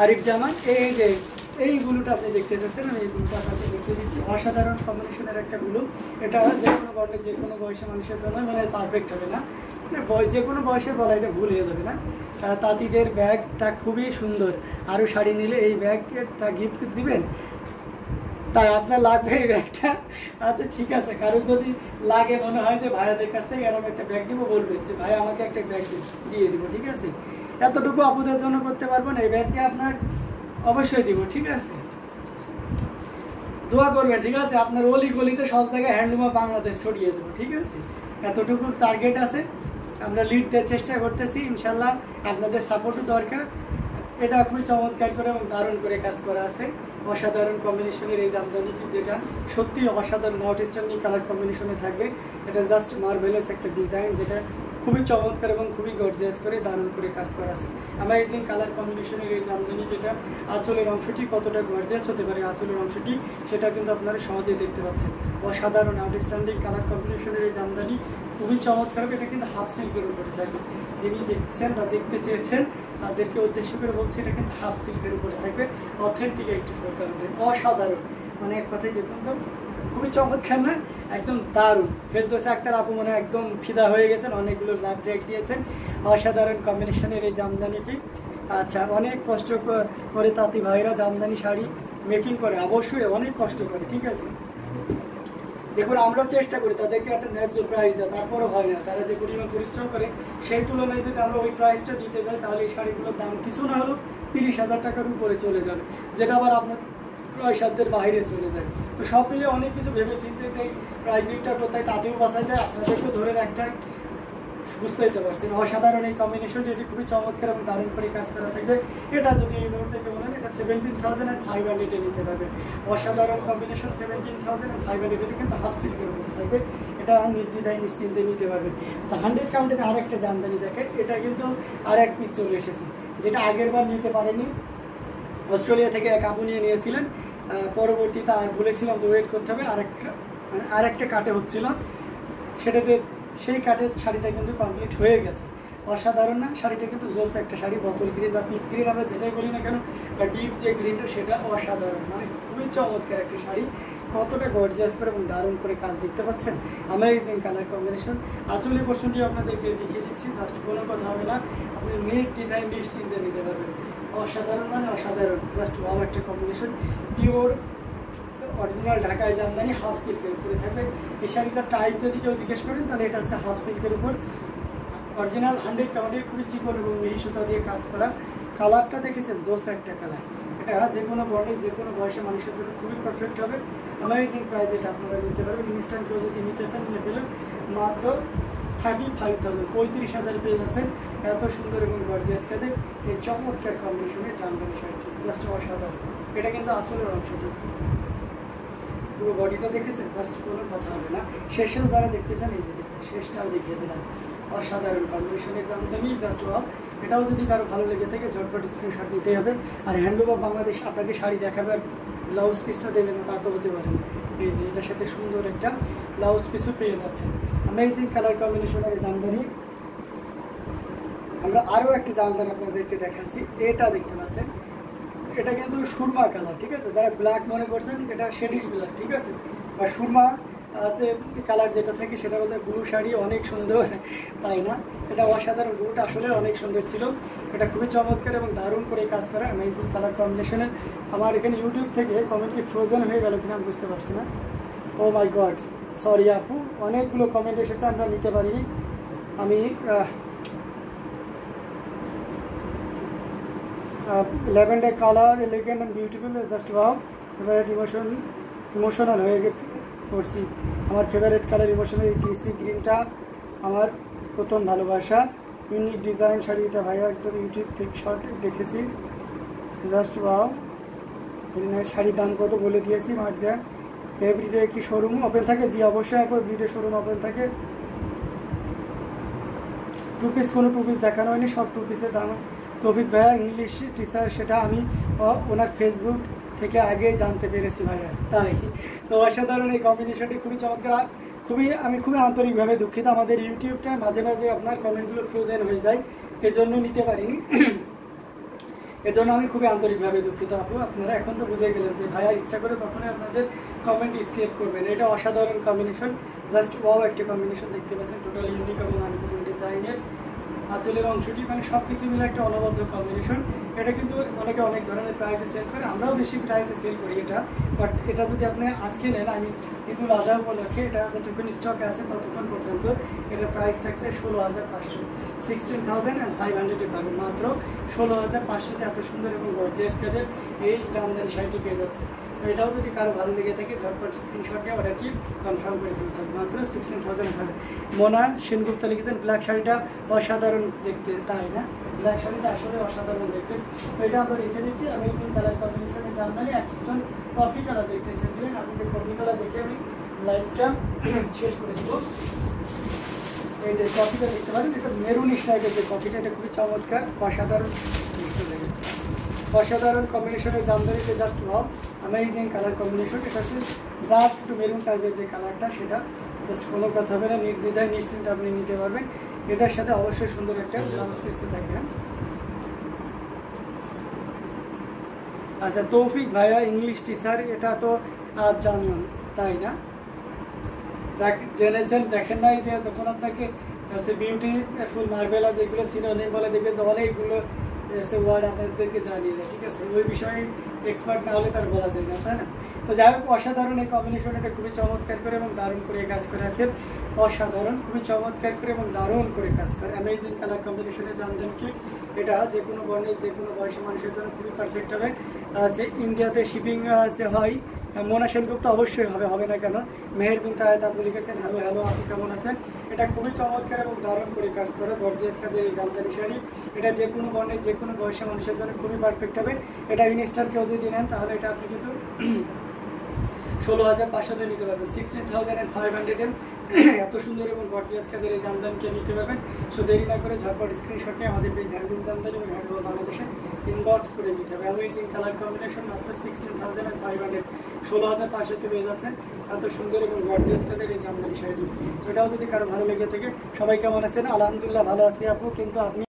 আরিফ জামান এই যে এই ব্লুটা আপনি দেখতে চাচ্ছেন, আমি এই ব্লুটা আপনাকে দেখিয়ে দিচ্ছি। অসাধারণ কম্বিনেশনের একটা ব্লু। এটা যে কোনো বর্ণের যে কোনো বয়সের মানুষের জন্য মানে পারফেক্ট হবে না, যে কোনো বয়সের বলা এটা ভুল হয়ে যাবে না। তাঁতিদের ব্যাগটা খুবই সুন্দর, আরও শাড়ি নিলে এই ব্যাগটা গিফট দিবেন, তাই আপনার লাগবে এই ব্যাগটা। আচ্ছা ঠিক আছে, কারণ যদি লাগে মনে হয় যে ভাইয়াদের কাছ থেকে এরকম একটা ব্যাগ দিব, বলবেন যে ভাই আমাকে একটা ব্যাগ দিয়ে দিব, ঠিক আছে? এতটুকু আপুদের জন্য করতে পারবো না, এই ব্যাগটা আপনার অবশ্যই দিব, ঠিক আছে? দোয়া করবেন, ঠিক আছে? আপনার অলি গলিতে সব জায়গায় হ্যান্ডলুম অফ বাংলাদেশ ছড়িয়ে দেবো, ঠিক আছে? এতটুকু টার্গেট আছে, আমরা লিড দেওয়ার চেষ্টা করতেছি, ইনশাল্লাহ আপনাদের সাপোর্টও দরকার। এটা খুবই চমৎকার করে এবং দারুণ করে কাজ করা আছে। অসাধারণ কম্বিনেশনের এই জামদানি, যেটা সত্যি অসাধারণ আউটস্ট্যান্ডিং কালার কম্বিনেশনে থাকবে। এটা জাস্ট মার্ভেলাস একটা ডিজাইন, যেটা খুবই চমৎকার এবং খুবই গর্জিয়াস করে দারুণ করে কাজ করা আছে। অ্যামেজিং কালার কম্বিনেশনের এই জামদানি, যেটা আঁচলের অংশটি কতটা গর্জিয়াস হতে পারে, আঁচলের অংশটি সেটা কিন্তু আপনারা সহজেই দেখতে পাচ্ছেন। অসাধারণ আউটস্ট্যান্ডিং কালার কম্বিনেশনের এই জামদানি খুবই চমৎকার। এটা কিন্তু হাফ সিল্কের উপরে থাকবে, যিনি দেখছেন বা দেখতে চেয়েছেন তাদেরকে উদ্দেশ্য করে বলছি, এটা কিন্তু হাফ সিল্কের উপরে থাকবে। অথেন্টিক 84 কালারের, অসাধারণ, মানে এক কথায় দেখুন তো খুবই চমৎকার না? একদম দারুণ। ফেরদৌসী আক্তার আপু মনে একদম ফিদা হয়ে গেছেন, অনেকগুলো লাভ ব্রেক দিয়েছেন। অসাধারণ কম্বিনেশনের এই জামদানিটি। আচ্ছা, অনেক কষ্ট করে তাঁতি ভাইরা জামদানি শাড়ি মেকিং করে, অবশ্যই অনেক কষ্ট করে, ঠিক আছে? দেখুন, আমরাও চেষ্টা করি তাদেরকে একটা ন্যায্য প্রাইস দেয়, তারপরও হয় না। তারা যে পরিমাণ পরিশ্রম করে সেই তুলনায় যদি আমরা ওই প্রাইসটা দিতে যাই, তাহলে এই শাড়িগুলোর দাম কিছু না হলেও 30,000 টাকার উপরে চলে যাবে, যেটা আবার আপনার ক্রয় সাধ্যের বাইরে চলে যায়। তো সব মিলে অনেক কিছু ভেবে চিন্তে দেয়, প্রাইজিংটা কোথায় তাতেও বাঁচাই দেয়, আপনাদেরকেও ধরে রাখতে হয়, বুঝতেই তো পারছেন। অসাধারণ এই কম্বিনেশন, যেটি খুবই চমৎকার এবং দারুণ করে কাজ করা থাকবে। এটা যদি এই মুহূর্তে কেউ বলেন, এটা 17,500 নিতে পারবে। অসাধারণ কম্বিনেশন, 17,500, এটা কিন্তু হাফ সিল্কের উপর থাকবে। এটা নির্দ্বিধায় নিশ্চিন্তে নিতে পারবেন। আচ্ছা, 100 কাউন্টের আরেকটা জামদানি দেখেন, এটা কিন্তু আর এক পিস চলে এসেছে, যেটা আগের বার নিতে পারেনি। অস্ট্রেলিয়া থেকে এক আপু নিয়ে নিয়েছিলেন, পরবর্তীতে আর বলেছিলাম যে ওয়েট করতে হবে, আরেকটা কাটে হচ্ছিল, সেটাতে সেই কাটের শাড়িটা কিন্তু কমপ্লিট হয়ে গেছে। অসাধারণ না? শাড়িটা কিন্তু জোস একটা শাড়ি, বোতল গ্রিন বা পিট গ্রিন আমরা যেটাই বলি না কেন, বা ডিপ যে গ্রিনটা, সেটা অসাধারণ, মানে খুবই চমৎকার একটা শাড়ি। কতটা গর্জিয়াস করে এবং দারুণ করে কাজ দেখতে পাচ্ছেন। Amazing colour combination. আঁচলের পোর্শনটি আপনাদেরকে দেখিয়ে দিচ্ছি, জাস্ট কোনো কথা হবে না, আপনি নির্দ্বিধায় নিশ্চিন্তে নিতে পারবেন। অসাধারণ, মানে অসাধারণ, জাস্ট ওয়াও একটা কম্বিনেশন। পিওর অরিজিনাল ঢাকায় জামদানি, হাফ সিল্কের উপরে থাকবে। এই শাড়িটার টাইপ যদি কেউ জিজ্ঞেস করেন, তাহলে এটা হচ্ছে হাফ সিল্কের উপর, অরিজিনাল 100 কাউন্টের, খুবই চিকন এবং মিহি সুতা দিয়ে কাজ করা। কালারটা দেখেছেন, জোস একটা কালার। এটা যে কোনো বর্ণের যে কোনো বয়সের মানুষের জন্য খুবই পারফেক্ট হবে। অ্যামেজিং প্রাইস এটা আপনারা নিতে পারবেন। ইনস্ট্যান্ট কেউ যদি নিতে চান, নিয়ে পেলেন মাত্র 35,000, 35,000 পেয়ে যাচ্ছেন। এত সুন্দর এবং গর্জিয়াস কাজে এই চমৎকার কম্বিনেশনে জামদানি শাড়িটি জাস্ট অসাধারণ। এটা কিন্তু আসলের অংশটি, পুরো বডিটা দেখেছেন, জাস্ট কোনো কথা হবে না। শেষেও যারা দেখতেছেন, এই যে দেখুন, শেষটাও দেখিয়ে দিলাম। অসাধারণ কম্বিনেশনের জামদানি, জাস্ট ওয়াও। এটাও যদি কারো ভালো লেগে থাকে, ঝটপট স্ক্রিনশট নিতে হবে। আর হ্যান্ডলুম অফ বাংলাদেশ আপনাকে শাড়ি দেখাবে আর ব্লাউজ পিসটা দেবে না, তা তো হতে পারে না। এই যে এটার সাথে সুন্দর একটা ব্লাউজ পিসও পেয়ে যাচ্ছে। অ্যামেজিং কালার কম্বিনেশনের জামদানি। আমরা আরও একটা জামদানি আপনাদেরকে দেখাচ্ছি, এটা দেখতে পাচ্ছেন, এটা কিন্তু সুরমা কালার, ঠিক আছে? যারা ব্ল্যাক মনে করছেন, এটা শেডিশ ব্ল্যাক, ঠিক আছে? বা সুরমা আছে কালার যেটা থাকে, সেটা বলতে ব্লু শাড়ি অনেক সুন্দর, তাই না? এটা অসাধারণ, ব্লুটা আসলে অনেক সুন্দর ছিল। এটা খুবই চমৎকার এবং দারুণ করে কাজ করা, অ্যামেজিং কালার কম্বিনেশনের। আমার এখানে ইউটিউব থেকে কমেন্ট কি ফ্রোজেন হয়ে গেল কিনা আমি বুঝতে পারছি না। ও মাই গড, সরি আপু, অনেকগুলো কমেন্ট এসেছে, আমরা নিতে পারিনি। আমি lavender colour, elegant and beautiful, just wow. Favourite emotional হয়ে পড়ছি। আমার ফেভারিট কালার ইমোশনাল, এই কেসি গ্রিনটা আমার প্রথম ভালোবাসা। ইউনিক ডিজাইন শাড়ি, এটা ভাইয়া একদম ইউটিউব থেকে শর্ট দেখেছি, জাস্ট ওয়াও। শাড়ির দাম কত বলে দিয়েছি, মার্জিয়া। এভরিডে কি শোরুম ওপেন থাকে? জি অবশ্যই আপু, এভরিডে শোরুম ওপেন থাকে। টু পিস, কোনো টু পিস দেখানো হয়নি, সব টু পিসের দাম। তৌফিক ভাইয়া ইংলিশ টিচার, সেটা আমি ওনার ফেসবুক থেকে আগে জানতে পেরেছি ভাইয়া, তাই তো অসাধারণ এই কম্বিনেশনটি খুবই চমৎকার। আমি খুবই আন্তরিকভাবে দুঃখিত, আমাদের ইউটিউবটা মাঝে মাঝে আপনার কমেন্টগুলো ফ্রোজেন হয়ে যায়, এজন্য নিতে পারিনি। এজন্য আমি খুবই আন্তরিকভাবে দুঃখিত আপু। আপনারা এখন তো বুঝে গেলেন যে ভাইয়া ইচ্ছা করে কখনোই আপনাদের কমেন্ট স্কিপ করবেন। এটা অসাধারণ কম্বিনেশন, জাস্ট ওয়াও একটা কম্বিনেশন দেখতে পাচ্ছেন, টোটালি ইউনিক এবং আনকমন ডিজাইনের। আঁচলের অংশটি মানে সব কিছু মিলে একটা অনবদ্য কম্বিনেশন। এটা কিন্তু অনেকে অনেক ধরনের প্রাইসে সেল করে, আমরাও বেশি প্রাইসে সেল করি এটা। বাট এটা যদি আপনি আজকে নেন, আমি ঈদুল আজহা উপলক্ষে এটা যতক্ষণ স্টক আছে ততক্ষণ পর্যন্ত এটার প্রাইস থাকছে 16,500, 16,500 পাবেন মাত্র 16,500-তে এত সুন্দর এবং গর্জিয়াস কাজের এই জামদানি শাড়িটি পেয়ে যাচ্ছে। সো এটাও যদি কারো ভালো লেগে থাকে ঝটপট স্ক্রিনশট নিয়ে অর্ডারটি কনফার্ম করে দিতে হবে, মাত্র 16,000। মোনা সেনগুপ্তা লিখেছেন ব্ল্যাক শাড়িটা অসাধারণ দেখতে, তাই না? ব্ল্যাক শাড়িটা আসলে অসাধারণ দেখতে। তো এটা আমরা রেখে দিচ্ছি। আমি এই কালার কম্বিনেশনে জানলাম একজন কফি কালার দেখতে এসেছিলেন, আপনাদের কফি কালার দেখে আমি লাইভটা শেষ করে দেবো। এই যে কফিটা দেখতে পারেন, এটা মেরুন স্টাইলের যে কফিটা, এটা খুবই চমৎকার, অসাধারণ অসাধারণ কম্বিনেশনের জামদানিতে just wow, amazing colour combination. এটা হচ্ছে ডার্ক একটু মেরুন টাইপের যে কালারটা, সেটা জাস্ট কোনো কথা হবে না, নির্দ্বিধায় নিশ্চিন্তে আপনি নিতে পারবেন। এটার সাথে অবশ্যই সুন্দর একটা ব্লাউজ পিসতে থাকবে। আচ্ছা তৌফিক ভাইয়া ইংলিশ টিচার, এটা তো আজ জানলাম, তাই না? জেনেছেন, দেখেন নাই যে যখন আপনাকে বিউটিফুল মার্বেলা যেগুলো সিনোনিম বলে, দেখবে যে অনেকগুলো ওয়ার্ড আপনাদেরকে জানিয়ে দেয়, ঠিক আছে? ওই বিষয়ে এক্সপার্ট না হলে তার বলা যায় না, তাই না? তো যাই হোক, অসাধারণ এই কম্বিনেশন, এটা খুবই চমৎকার করে এবং দারুণ করে কাজ করে আছে। অসাধারণ, খুবই চমৎকার করে এবং দারুণ করে কাজ করে, অ্যামেজিং কালার কম্বিনেশনে জামদানি। এটা যে কোনো বর্ণের যে কোনো বয়সী মানুষের জন্য খুবই পারফেক্ট হবে। যে ইন্ডিয়াতে শিপিং যে হয়, মোনা সেনগুপ্ত অবশ্যই হবে, হবে না কেন? মেহের বিন তায়েদ আপনি লিখেছেন হ্যালো হ্যালো, আপনি কেমন আছেন? এটা খুবই চমৎকার এবং দারুণ করে কাজ করে গর্জিয়াস কাজের এই জামদানি শাড়ি। এটা যে কোনো বর্ণের যে কোনো বয়সী মানুষের জন্য খুবই পারফেক্ট হবে। এটা ইনস্টার কেউ যদি নেন তাহলে এটা আপনি কিন্তু 16,500 নিতে পারবেন, 16,500 এত সুন্দর এবং গর্জিয়াস কাজের এই জামদানিকে নিতে পারবেন। সো দেরি না করে ঝটপট স্ক্রিনশট নিয়ে আমাদের পেজ হ্যান্ডলুম জামদানি এবং হ্যান্ডলুম বাংলাদেশে ইনবক্স করে দিতে হবে। অ্যামেজিং কালার কম্বিনেশন, মাত্র 16,500, 16,500 পেয়ে যাচ্ছেন এত সুন্দর এবং গর্জিয়াস কাজের এই জামদানি শাড়িটি। সেটাও যদি কারো ভালো লেগে থাকে, সবাই কেমন আছেন? আলহামদুলিল্লাহ ভালো আছি আপু, কিন্তু আপনি